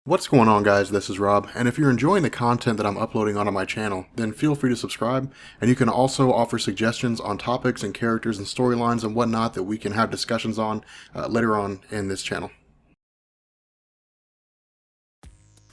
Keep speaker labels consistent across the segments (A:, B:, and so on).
A: What's going on, guys? This is Rob, and if you're enjoying the content that I'm uploading onto my channel, then feel free to subscribe, and you can also offer suggestions on topics and characters and storylines and whatnot that we can have discussions on later on in this channel.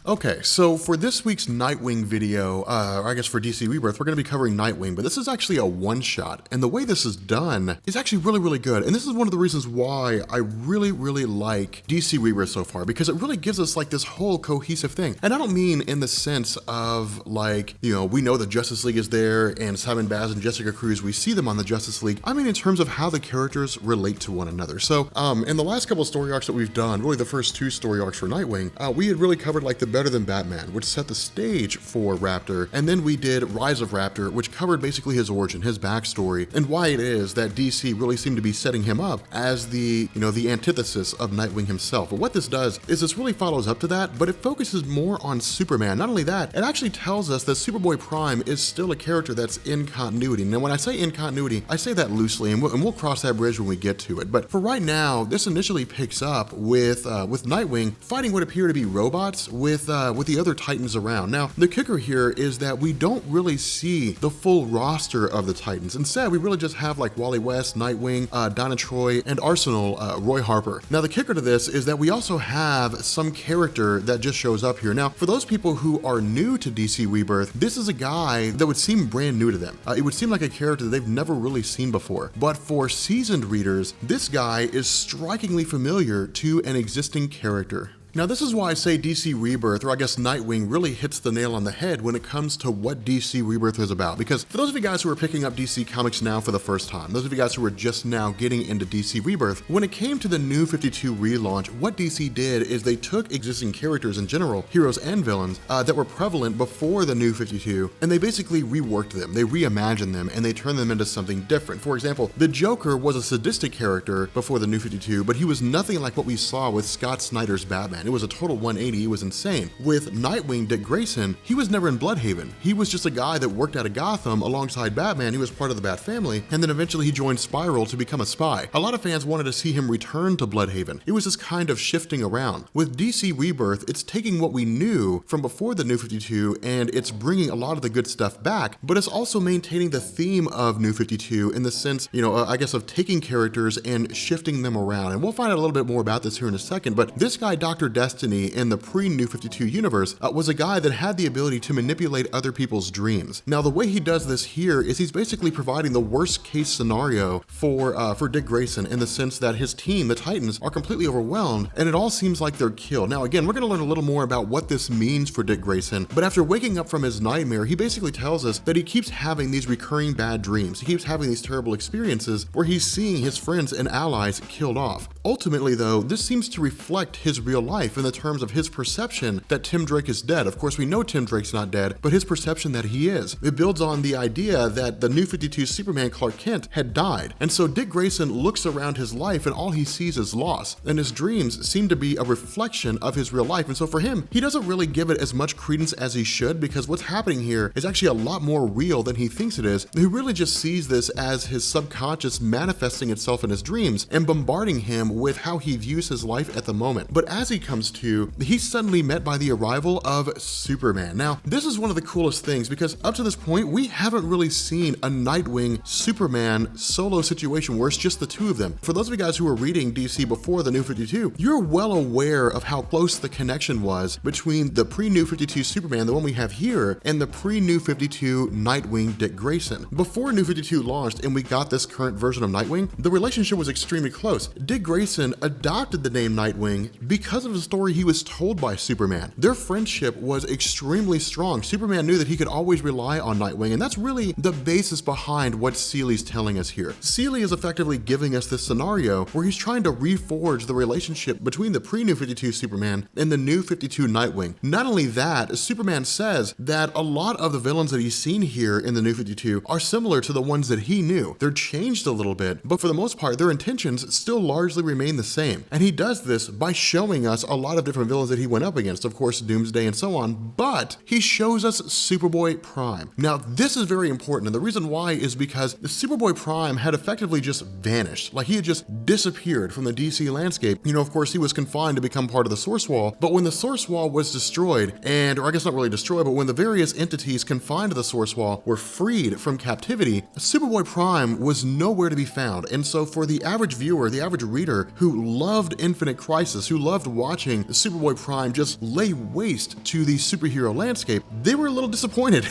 A: Okay, so for this week's Nightwing video, or I guess for DC Rebirth, we're going to be covering Nightwing, but this is actually a one-shot, and the way this is done is actually really good, and this is one of the reasons why I really like DC Rebirth so far, because it really gives us like this whole cohesive thing. And I don't mean in the sense of like, you know, we know the Justice League is there, and Simon Baz and Jessica Cruz, we see them on the Justice League. I mean in terms of how the characters relate to one another. So, in the last couple of story arcs that we've done, really the first two story arcs for Nightwing, we had really covered like the Better Than Batman, which set the stage for Raptor, and then we did Rise of Raptor, which covered basically his origin, his backstory, and why it is that DC really seemed to be setting him up as the, you know, the antithesis of Nightwing himself. But what this does is this really follows up to that, but it focuses more on Superman. Not only that, it actually tells us that Superboy Prime is still a character that's in continuity. Now, when I say in continuity, I say that loosely, and we'll cross that bridge when we get to it. But for right now, this initially picks up with Nightwing fighting what appear to be robots with the other Titans around. Now, the kicker here is that we don't really see the full roster of the Titans. Instead, we really just have like Wally West, Nightwing, Donna Troy, and Arsenal, Roy Harper. Now, the kicker to this is that we also have some character that just shows up here. Now, for those people who are new to DC Rebirth, this is a guy that would seem brand new to them. It would seem like a character that they've never really seen before. But for seasoned readers, this guy is strikingly familiar to an existing character. Now, this is why I say DC Rebirth, or I guess Nightwing, really hits the nail on the head when it comes to what DC Rebirth is about. Because for those of you guys who are picking up DC Comics now for the first time, those of you guys who are just now getting into DC Rebirth, when it came to the New-52 relaunch, what DC did is they took existing characters in general, heroes and villains, that were prevalent before the New-52, and they basically reworked them, they reimagined them, and they turned them into something different. For example, the Joker was a sadistic character before the New-52, but he was nothing like what we saw with Scott Snyder's Batman. It was a total 180, he was insane. With Nightwing, Dick Grayson, he was never in Bloodhaven. He was just a guy that worked out of Gotham alongside Batman. He was part of the Bat family, and then eventually he joined Spiral to become a spy. A lot of fans wanted to see him return to Bloodhaven. It was this kind of shifting around. With DC Rebirth, it's taking what we knew from before the New-52 and it's bringing a lot of the good stuff back, but it's also maintaining the theme of New-52 in the sense, you know, I guess of taking characters and shifting them around. And we'll find out a little bit more about this here in a second, but this guy, Dr. Destiny, in the pre-New-52 universe was a guy that had the ability to manipulate other people's dreams. Now, the way he does this here is he's basically providing the worst case scenario for Dick Grayson in the sense that his team, the Titans, are completely overwhelmed and it all seems like they're killed. Now, again, we're going to learn a little more about what this means for Dick Grayson, but after waking up from his nightmare, he basically tells us that he keeps having these recurring bad dreams. He keeps having these terrible experiences where he's seeing his friends and allies killed off. Ultimately, though, this seems to reflect his real life in the terms of his perception that Tim Drake is dead. Of course, we know Tim Drake's not dead, but his perception that he is. It builds on the idea that the New-52 Superman Clark Kent had died. And so Dick Grayson looks around his life and all he sees is loss. And his dreams seem to be a reflection of his real life. And so for him, he doesn't really give it as much credence as he should because what's happening here is actually a lot more real than he thinks it is. He really just sees this as his subconscious manifesting itself in his dreams and bombarding him with how he views his life at the moment. But as he comes to, he's suddenly met by the arrival of Superman. Now, this is one of the coolest things because up to this point, we haven't really seen a Nightwing Superman solo situation where it's just the two of them. For those of you guys who were reading DC before the New-52, you're well aware of how close the connection was between the pre-New-52 Superman, the one we have here, and the pre-New-52 Nightwing Dick Grayson. Before New-52 launched and we got this current version of Nightwing, the relationship was extremely close. Dick Grayson adopted the name Nightwing because of the story he was told by Superman. Their friendship was extremely strong. Superman knew that he could always rely on Nightwing, and that's really the basis behind what Seeley's telling us here. Seeley is effectively giving us this scenario where he's trying to reforge the relationship between the pre-New-52 Superman and the New-52 Nightwing. Not only that, Superman says that a lot of the villains that he's seen here in the New-52 are similar to the ones that he knew. They're changed a little bit, but for the most part, their intentions still largely remain the same. And he does this by showing us a lot of different villains that he went up against, of course, Doomsday and so on, but he shows us Superboy Prime. Now, this is very important, and the reason why is because the Superboy Prime had effectively just vanished. Like, he had just disappeared from the DC landscape. You know, of course, he was confined to become part of the Source Wall, but when the Source Wall was destroyed, or I guess not really destroyed, but when the various entities confined to the Source Wall were freed from captivity, Superboy Prime was nowhere to be found. And so for the average viewer, the average reader who loved Infinite Crisis, who loved watching Superboy Prime just lay waste to the superhero landscape, they were a little disappointed.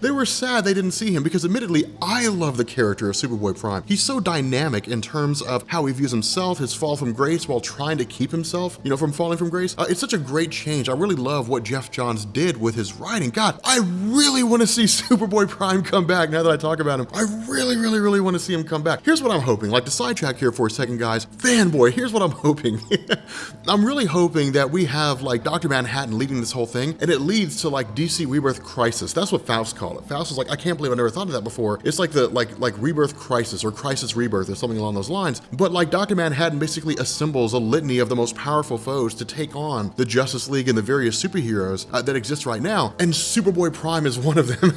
A: They were sad they didn't see him, because admittedly, I love the character of Superboy Prime. He's so dynamic in terms of how he views himself, his fall from grace while trying to keep himself, you know, from falling from grace. It's such a great change. I really love what Jeff Johns did with his writing. God, I really want to see Superboy Prime come back now that I talk about him. I really want to see him come back. Here's what I'm hoping, like to sidetrack here for a second, guys. Fanboy, here's what I'm hoping. I'm really hoping that we have like Dr. Manhattan leading this whole thing, and it leads to like DC Rebirth Crisis. That's what Faust called it. Faust was like, I can't believe I never thought of that before. It's like the like Rebirth Crisis or Crisis Rebirth or something along those lines. But like Dr. Manhattan basically assembles a litany of the most powerful foes to take on the Justice League and the various superheroes that exist right now, and Superboy Prime is one of them.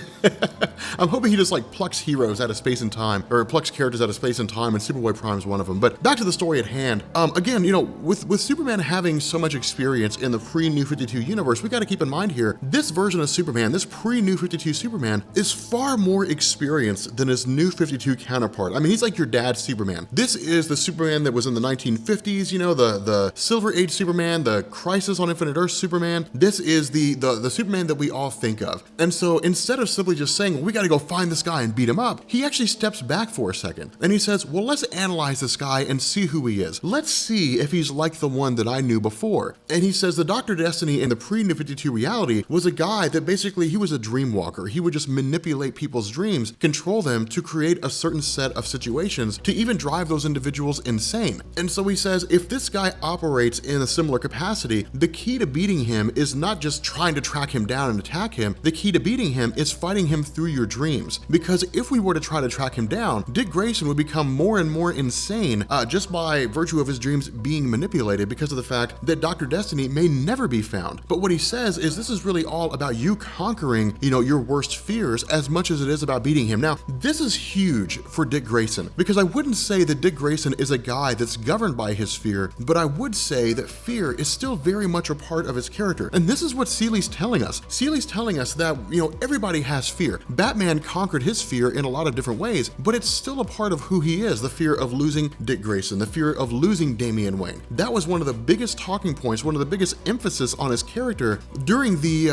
A: I'm hoping he just like plucks heroes out of space and time, or plucks characters out of space and time, and Superboy Prime is one of them. But back to the story at hand. Again, you know, with Superman having so much experience in the pre-New-52 universe, we got to keep in mind here, this version of Superman, this pre-New-52 Superman, is far more experienced than his New-52 counterpart. I mean, he's like your dad's Superman. This is the Superman that was in the 1950s, you know, the Silver Age Superman, the Crisis on Infinite Earth Superman. This is the Superman that we all think of. And so instead of simply just saying, well, we got to go find this guy and beat him up, he actually steps back for a second and he says, well, let's analyze this guy and see who he is. Let's see if he's like the one that I knew before. And he says the Dr. Destiny in the pre-New-52 reality was a guy that basically, he was a dream walker. He would just manipulate people's dreams, control them to create a certain set of situations to even drive those individuals insane. And so he says, if this guy operates in a similar capacity, the key to beating him is not just trying to track him down and attack him. The key to beating him is fighting him through your dreams. Because if we were to try to track him down, Dick Grayson would become more and more insane just by virtue of his dreams being manipulated, because of the fact that Dr. Destiny may never be found. But what he says is this is really all about you conquering, you know, your worst fears as much as it is about beating him. Now, this is huge for Dick Grayson, because I wouldn't say that Dick Grayson is a guy that's governed by his fear, but I would say that fear is still very much a part of his character. And this is what Seeley's telling us. Seeley's telling us that, you know, everybody has fear. Batman conquered his fear in a lot of different ways, but it's still a part of who he is. The fear of losing Dick Grayson, the fear of losing Damian Wayne. That was one of the biggest talking points, one of the biggest emphasis on his character during the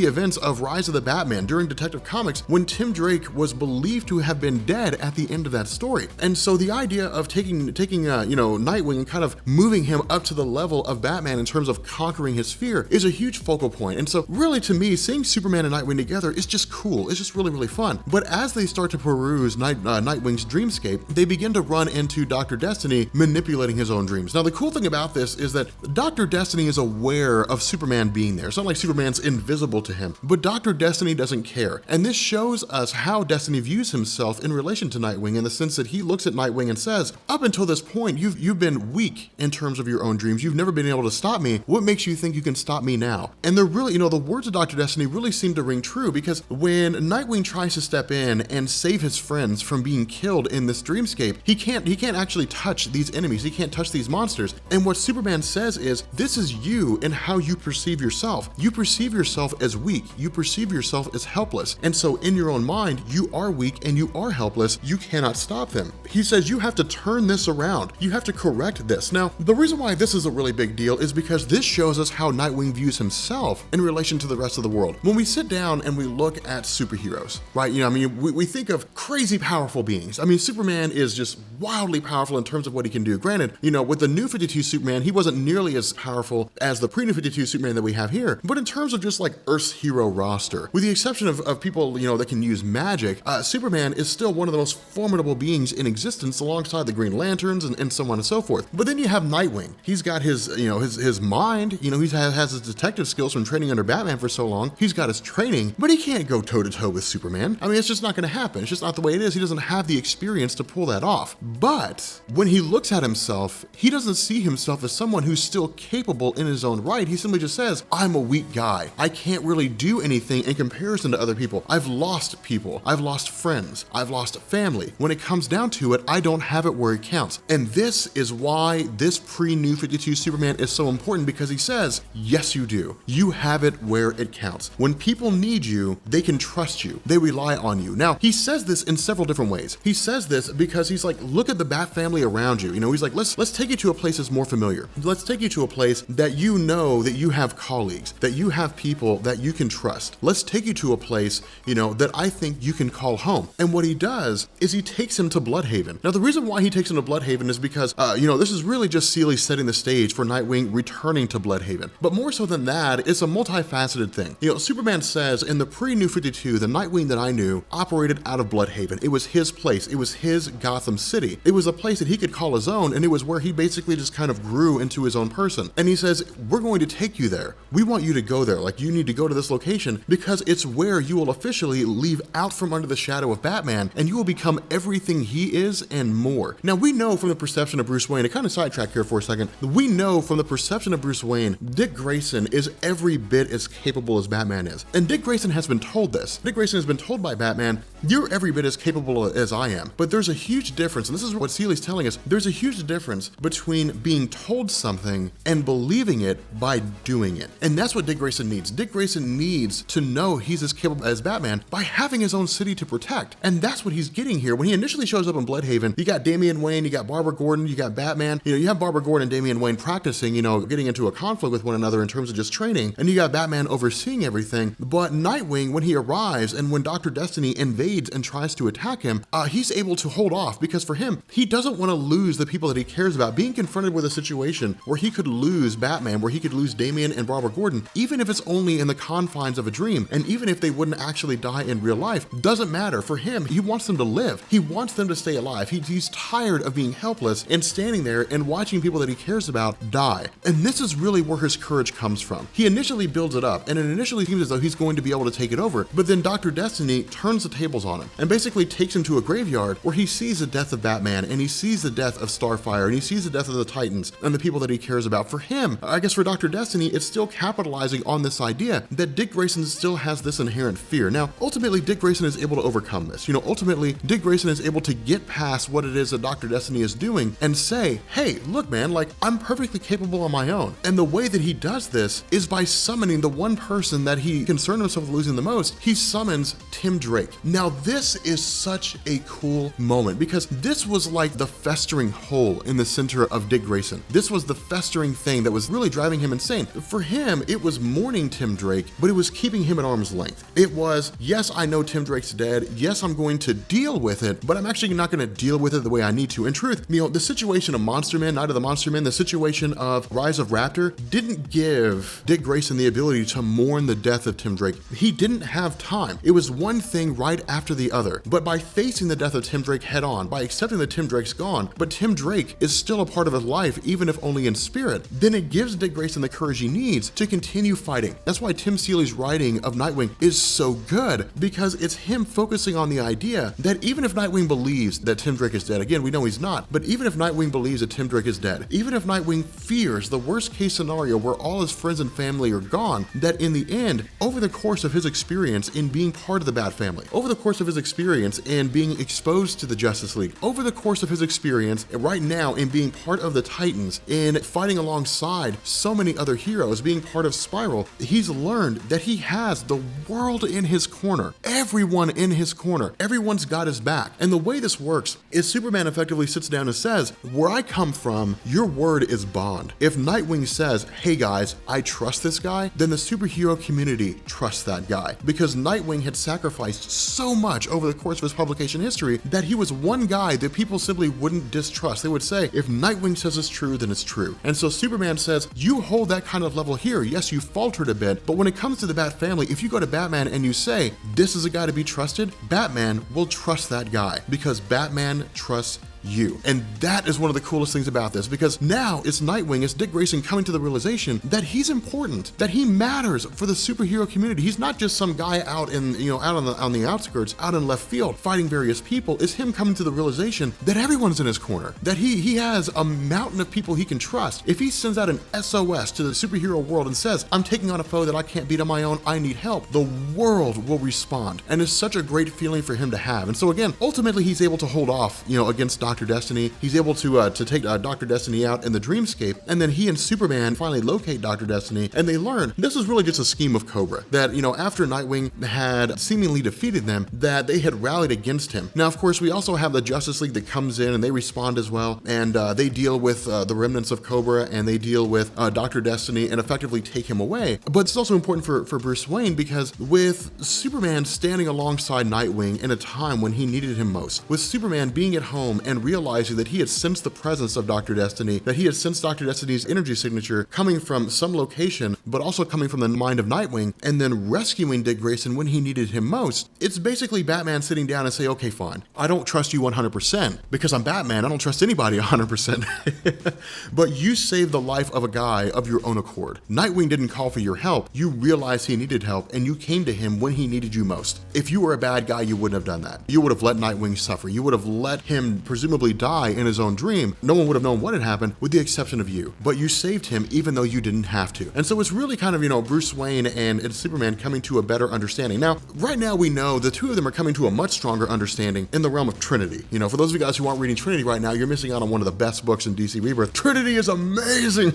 A: events of Rise of the Batman, during Detective Comics, when Tim Drake was believed to have been dead at the end of that story. And so the idea of taking you know, Nightwing and kind of moving him up to the level of Batman in terms of conquering his fear is a huge focal point. And so really, to me, seeing Superman and Nightwing together is just cool. It's just really fun. But as they start to peruse Nightwing's dreamscape, they begin to run into Dr. Destiny manipulating his own dreams. Now, the cool thing about this is that Dr. Destiny is aware of Superman being there. It's not like Superman's invisible to him, but Dr. Destiny doesn't care. And this shows us how Destiny views himself in relation to Nightwing, in the sense that he looks at Nightwing and says, up until this point, you've been weak in terms of your own dreams. You've never been able to stop me. What makes you think you can stop me now? And they're really, you know, the words of Dr. Destiny really seem to ring true, because when Nightwing tries to step in and save his friends from being killed in this dreamscape, he can't actually touch these enemies. He can't touch these monsters. And what Superman says is, this is you and how you perceive yourself. You perceive yourself as weak. You perceive yourself as helpless. And so in your own mind, you are weak and you are helpless. You cannot stop them. He says you have to turn this around. You have to correct this. Now, the reason why this is a really big deal is because this shows us how Nightwing views himself in relation to the rest of the world. When we sit down and we look at superheroes, right? You know, I mean, we think of crazy powerful beings. I mean, Superman is just wildly powerful in terms of what he can do. Granted, you know, with the New-52 Superman, he wasn't nearly as powerful as the pre-New-52 Superman that we have here. But in terms of just like Earth's hero roster, with the exception of people, you know, that can use magic, Superman is still one of the most formidable beings in existence, alongside the Green Lanterns and so on and so forth. But then you have Nightwing. He's got his, you know, his mind, you know, he has his detective skills from training under Batman for so long. He's got his training, but he can't go toe to toe with Superman. I mean, it's just not going to happen. It's just not the way it is. He doesn't have the experience to pull that off. But when he looks at himself, he doesn't see himself as someone who's still capable in his own right. He simply just says, I'm a weak guy. I can't really do anything in comparison to other people. I've lost people. I've lost friends. I've lost family. When it comes down to it, I don't have it where it counts. And this is why this pre-New-52 Superman is so important, because he says, yes, you do. You have it where it counts. When people need you, they can trust you. They rely on you. Now, he says this in several different ways. He says this because he's like, look at the Bat family around you. You know, he's like, let's take you to a place that's more familiar. Let's take you to a place that you know that you have colleagues, that you have people that you can trust. Let's take you to a place, you know, that I think you can call home. And what he does is he takes him to Bloodhaven. Now, the reason why he takes him to Bloodhaven is because, you know, this is really just Seeley setting the stage for Nightwing returning to Bloodhaven. But more so than that, it's a multifaceted thing. You know, Superman says in the pre-New-52, the Nightwing that I knew operated out of Bloodhaven. It was his place. It was his Gotham City. It was a place that he could call his own, and it was where he basically just kind of grew into his own person. And he says, we're going to take you there. We want you to go there. Like, you need to go to this location because it's where you will officially leave out from under the shadow of Batman, and you will become everything he is and more. Now, we know from the perception of Bruce Wayne, to kind of sidetrack here for a second, we know from the perception of Bruce Wayne, Dick Grayson is every bit as capable as Batman is. And Dick Grayson has been told this. Dick Grayson has been told by Batman, you're every bit as capable as I am. But there's a huge difference, and this is what Seeley's telling us, there's a huge difference between being told something and believing it by doing it. And that's what Dick Grayson needs. Dick Grayson needs to know he's as capable as Batman by having his own city to protect. And that's what he's getting here. When he initially shows up in Bloodhaven, you got Damian Wayne, you got Barbara Gordon, you got Batman. You know, you have Barbara Gordon and Damian Wayne practicing, you know, getting into a conflict with one another in terms of just training. And you got Batman overseeing everything. But Nightwing, when he arrives and when Dr. Destiny invades and tries to attack him, he's able to hold off because for him, he doesn't want to lose the people that he cares about. Being confronted with a situation where he could lose Batman, where he could lose Damian and Barbara Gordon, even if it's only in the confines of a dream, and even if they wouldn't actually die in real life, doesn't matter. For him, he wants them to live. He wants them to stay alive. He's tired of being helpless and standing there and watching people that he cares about die. And this is really where his courage comes from. He initially builds it up, and it initially seems as though he's going to be able to take it over, but then Dr. Destiny turns the tables on him and basically takes him to a graveyard where he sees the death of Batman, and he sees the death of Starfire, and he sees the death of the Titans and the people that he cares about. For him, I guess for Dr. Destiny, it's still capitalizing on this idea that Dick Grayson still has this inherent fear. Now, ultimately, Dick Grayson is able to overcome this. You know, ultimately, Dick Grayson is able to get past what it is that Dr. Destiny is doing and say, hey, look, man, like, I'm perfectly capable on my own. And the way that he does this is by summoning the one person that he concerned himself with losing the most. He summons Tim Drake. Now, this is such a cool moment because this was like the festering hole in the center of Dick Grayson. This was the festering thing that was really driving him insane. For him, it was mourning Tim Drake, but it was keeping him at arm's length. It was, yes, I know Tim Drake's dead. Yes, I'm going to deal with it, but I'm actually not going to deal with it the way I need to. In truth, you know, the situation of Monster Man, Night of the Monster Man, the situation of Rise of Raptor didn't give Dick Grayson the ability to mourn the death of Tim Drake. He didn't have time. It was one thing right after the other. But by facing the death of Tim Drake head on, by accepting that Tim Drake's gone, but Tim Drake is still a part of his life, even if only in spirit, then it gives Dick Grayson the courage he needs to continue fighting. That's why Tim Seeley's writing of Nightwing is so good, because it's him focusing on the idea that even if Nightwing believes that Tim Drake is dead, again, we know he's not, but even if Nightwing believes that Tim Drake is dead, even if Nightwing fears the worst case scenario where all his friends and family are gone, that in the end, over the course of his experience in being part of the Bat family, over the course of his experience in being exposed to the Justice League, over the course of his experience right now in being part of the Titans, in fighting alongside so many other heroes, being part of Spiral, he's learned that he has the world in his corner, everyone in his corner, everyone's got his back. And the way this works is Superman effectively sits down and says, where I come from, your word is bond. If Nightwing says, hey guys, I trust this guy, then the superhero community trusts that guy, because Nightwing had sacrificed so much over the course of his publication history that he was one guy that people simply wouldn't distrust. They would say, if Nightwing says it's true, then it's true. And so Superman says, you hold that kind of level here. Yes, you faltered a bit, but when it comes to the Bat family, if you go to Batman and you say, this is a guy to be trusted, Batman will trust that guy because Batman trusts you. And that is one of the coolest things about this, because now it's Nightwing, it's Dick Grayson coming to the realization that he's important, that he matters for the superhero community. He's not just some guy out in, out on the outskirts, out in left field, fighting various people. It's him coming to the realization that everyone's in his corner, that he has a mountain of people he can trust. If he sends out an SOS to the superhero world and says, I'm taking on a foe that I can't beat on my own, I need help, the world will respond. And it's such a great feeling for him to have. And so again, ultimately he's able to hold off, against Dr. Destiny. He's able to take Dr. Destiny out in the dreamscape, and then he and Superman finally locate Dr. Destiny, and they learn this was really just a scheme of Cobra, that, after Nightwing had seemingly defeated them, that they had rallied against him. Now, of course, we also have the Justice League that comes in and they respond as well, and they deal with the remnants of Cobra, and they deal with Dr. Destiny and effectively take him away. But it's also important for Bruce Wayne, because with Superman standing alongside Nightwing in a time when he needed him most, with Superman being at home and realizing that he had sensed the presence of Dr. Destiny, that he had sensed Dr. Destiny's energy signature coming from some location, but also coming from the mind of Nightwing, and then rescuing Dick Grayson when he needed him most, it's basically Batman sitting down and say, okay, fine, I don't trust you 100%, because I'm Batman, I don't trust anybody 100%, but you saved the life of a guy of your own accord. Nightwing didn't call for your help, you realized he needed help, and you came to him when he needed you most. If you were a bad guy, you wouldn't have done that. You would have let Nightwing suffer. You would have let him presumably die in his own dream. No one would have known what had happened with the exception of you, but you saved him even though you didn't have to. And so it's really kind of, Bruce Wayne and Superman coming to a better understanding. Now, right now we know the two of them are coming to a much stronger understanding in the realm of Trinity. For those of you guys who aren't reading Trinity right now, you're missing out on one of the best books in DC Rebirth. Trinity is amazing.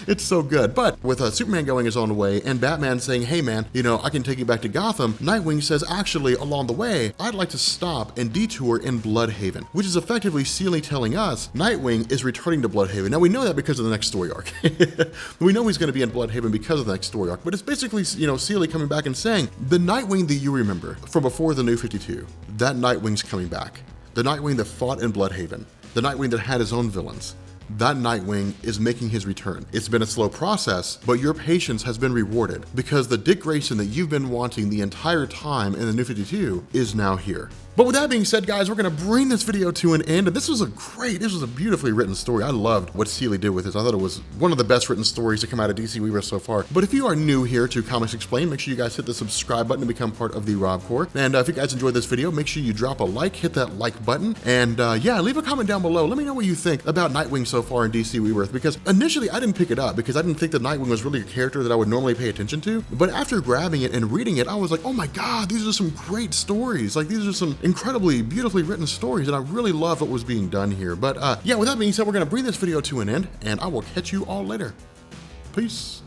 A: It's so good. But with Superman going his own way and Batman saying, hey man, I can take you back to Gotham, Nightwing says, actually, along the way, I'd like to stop and detour in Bloodhaven, which is effectively Seeley telling us Nightwing is returning to Bloodhaven. Now we know that because of the next story arc. We know he's going to be in Bloodhaven because of the next story arc, but it's basically, Seeley coming back and saying, the Nightwing that you remember from before the New-52, that Nightwing's coming back. The Nightwing that fought in Bloodhaven, the Nightwing that had his own villains, that Nightwing is making his return. It's been a slow process, but your patience has been rewarded, because the Dick Grayson that you've been wanting the entire time in the New-52 is now here. But with that being said, guys, we're gonna bring this video to an end. And this was a beautifully written story. I loved what Seeley did with this. I thought it was one of the best written stories to come out of DC Rebirth so far. But if you are new here to Comics Explained, make sure you guys hit the subscribe button to become part of the Rob Corps. And if you guys enjoyed this video, make sure you drop a like, hit that like button, and yeah, leave a comment down below. Let me know what you think about Nightwing so far in DC Rebirth, because initially I didn't pick it up because I didn't think that Nightwing was really a character that I would normally pay attention to. But after grabbing it and reading it, I was like, oh my God, these are some great stories. Like, these are some incredibly beautifully written stories, and I really love what was being done here. But yeah, with that being said, we're gonna bring this video to an end, and I will catch you all later. Peace.